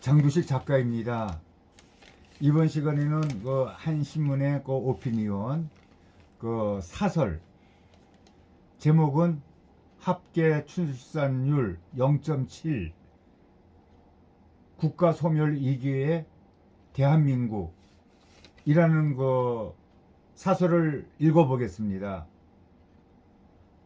장두식 작가입니다. 이번 시간에는 그 한 신문의 그 오피니언 그 사설 제목은 합계 출산율 0.7 국가 소멸 위기의 대한민국이라는 그 사설을 읽어보겠습니다.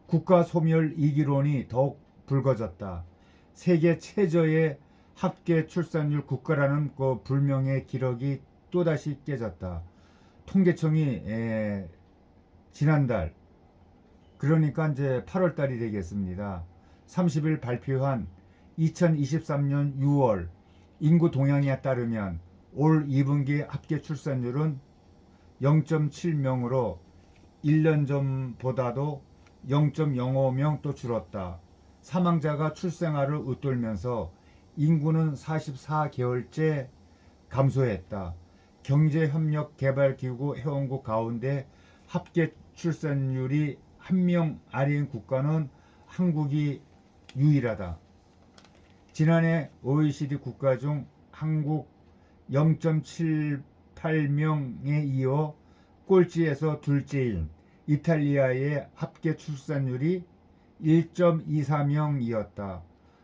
국가 소멸 위기론이 더욱 불거졌다. 세계 최저의 합계 출산율 국가라는 그 불명의 기록이 또다시 깨졌다. 통계청이 지난달, 그러니까 이제 8월 달이 되겠습니다. 30일 발표한 2023년 6월 인구 동향에 따르면 올 2분기 합계 출산율은 0.7명으로 1년 전보다도 0.05명 또 줄었다. 사망자가 출생아를 웃돌면서 인구는 44개월째 감소했다. 경제협력개발기구 회원국 가운데 합계 출산율이 1명 아래인 국가는 한국이 유일하다. 지난해 OECD 국가 중 한국 0.78명에 이어 꼴찌에서 둘째인 이탈리아의 합계 출산율이 1.24명이었다.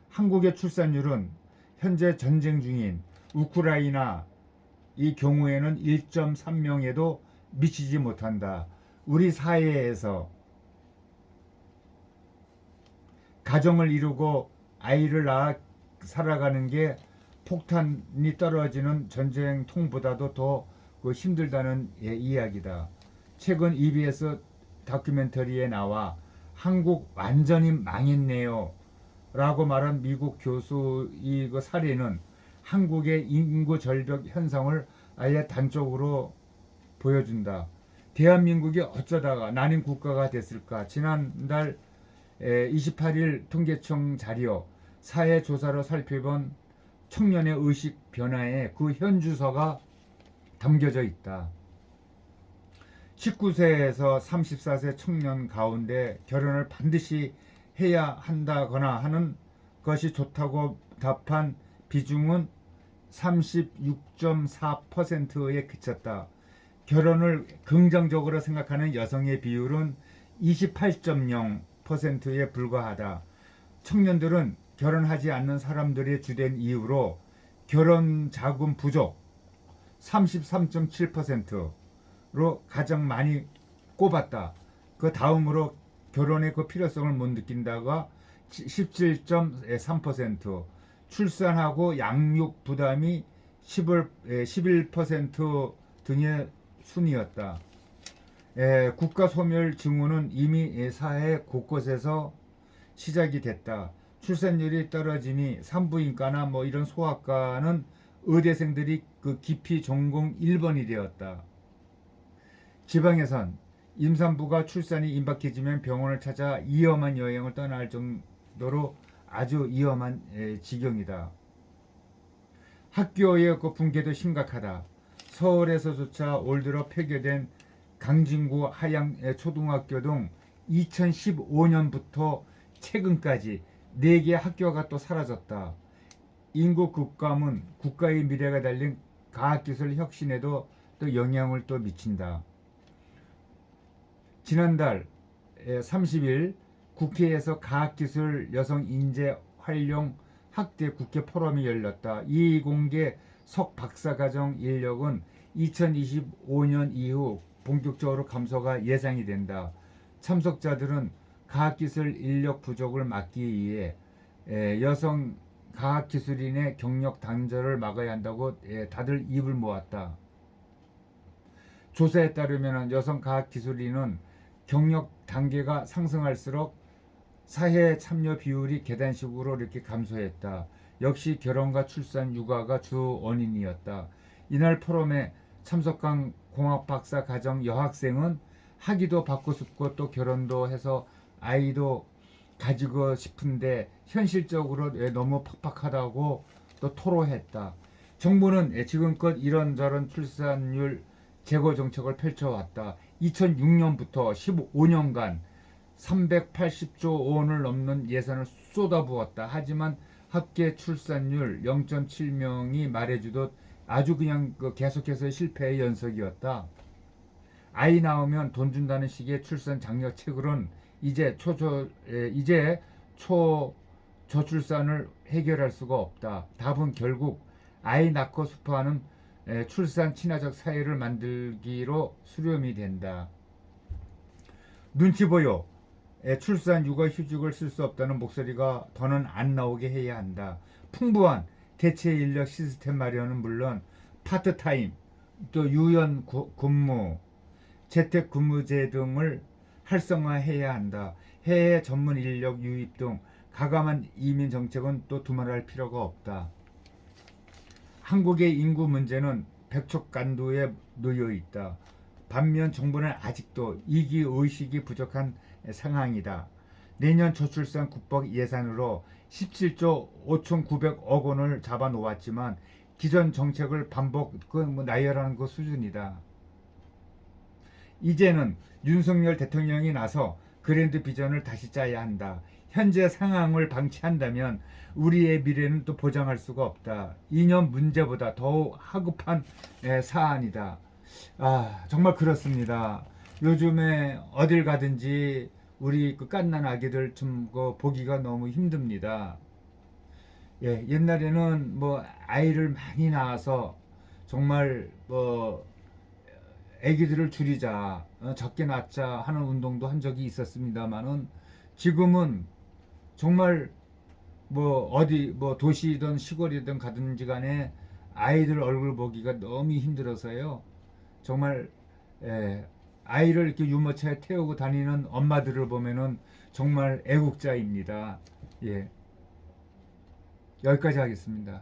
한국의 출산율은 현재 전쟁 중인 우크라이나 이 경우에는 1.3명에도 미치지 못한다. 우리 사회에서 가정을 이루고 아이를 낳아 살아가는 게 폭탄이 떨어지는 전쟁통보다도 더 힘들다는 이야기다. 최근 EBS 다큐멘터리에 나와 한국 완전히 망했네요 라고 말한 미국 교수의 그 사례는 한국의 인구 절벽 현상을 아예 단적으로 보여준다. 대한민국이 어쩌다가 난임 국가가 됐을까? 지난달 28일 통계청 자료 사회조사로 살펴본 청년의 의식 변화에 그 현주소가 담겨져 있다. 19세에서 34세 청년 가운데 결혼을 반드시 해야 한다거나 하는 것이 좋다고 답한 비중은 36.4%에 그쳤다. 결혼을 긍정적으로 생각하는 여성의 비율은 28.0%에 불과하다. 청년들은 결혼하지 않는 사람들의 주된 이유로 결혼 자금 부족 33.7%로 가장 많이 꼽았다. 그 다음으로 결혼의 그 필요성을 못 느낀다가 17.3%, 출산하고 양육 부담이 11% 등의 순이었다. 국가 소멸 징후는 이미 사회 곳곳에서 시작이 됐다. 출산율이 떨어지니 산부인과나 뭐 이런 소아과는 의대생들이 그 기피 전공 1번이 되었다. 지방에선 임산부가 출산이 임박해지면 병원을 찾아 위험한 여행을 떠날 정도로 아주 위험한 지경이다. 학교의 그 붕괴도 심각하다. 서울에서조차 올 들어 폐교된 강진구 하양 초등학교 등 2015년부터 최근까지 4개 학교가 또 사라졌다. 인구 급감은 국가의 미래가 달린 과학기술 혁신에도 또 영향을 또 미친다. 지난달 30일 국회에서 과학기술 여성 인재 활용 학대 국회 포럼이 열렸다. 이공계 석 박사과정 인력은 2025년 이후 본격적으로 감소가 예상이 된다. 참석자들은 과학기술 인력 부족을 막기 위해 여성 과학기술인의 경력 단절을 막아야 한다고 다들 입을 모았다. 조사에 따르면 여성 과학기술인은 경력 단계가 상승할수록 사회 참여 비율이 계단식으로 이렇게 감소했다. 역시 결혼과 출산, 육아가 주 원인이었다. 이날 포럼에 참석한 공학박사 과정 여학생은 학위도 받고 싶고 또 결혼도 해서 아이도 가지고 싶은데 현실적으로 너무 팍팍하다고 또 토로했다. 정부는 지금껏 이런저런 출산율 제고 정책을 펼쳐왔다. 2006년부터 15년간 380조 원을 넘는 예산을 쏟아부었다. 하지만 합계 출산율 0.7명이 말해주듯 아주 그냥 그 계속해서 실패의 연속이었다. 아이 나오면 돈 준다는 식의 출산 장려책으로는 이제 초저출산을 해결할 수가 없다. 답은 결국 아이 낳고 싶어하는 출산 친화적 사회를 만들기로 수렴이 된다. 눈치 보여. 출산 육아 휴직을 쓸 수 없다는 목소리가 더는 안 나오게 해야 한다. 풍부한 대체 인력 시스템 마련은 물론 파트타임, 또 유연 근무, 재택 근무제 등을 활성화해야 한다. 해외 전문 인력 유입 등 가감한 이민 정책은 또 두말할 필요가 없다. 한국의 인구 문제는 백척간두에 놓여 있다. 반면 정부는 아직도 이기 의식이 부족한 상황이다. 내년 저출산 국방 예산으로 17조 5,900억 원을 잡아 놓았지만 기존 정책을 반복 나열하는 그 수준이다. 이제는 윤석열 대통령이 나서 그랜드 비전을 다시 짜야 한다. 현재 상황을 방치한다면 우리의 미래는 또 보장할 수가 없다. 이념 문제보다 더욱 하급한 사안이다. 정말 그렇습니다. 요즘에 어딜 가든지 우리 그 갓난 아기들 좀 보기가 너무 힘듭니다. 옛날에는 뭐 아이를 많이 낳아서 정말 뭐 아기들을 줄이자, 적게 낳자 하는 운동도 한 적이 있었습니다만은 지금은 정말 뭐 어디 뭐 도시든 시골이든 가든지 간에 아이들 얼굴 보기가 너무 힘들어서요. 정말 아이를 이렇게 유모차에 태우고 다니는 엄마들을 보면은 정말 애국자입니다. 예, 여기까지 하겠습니다.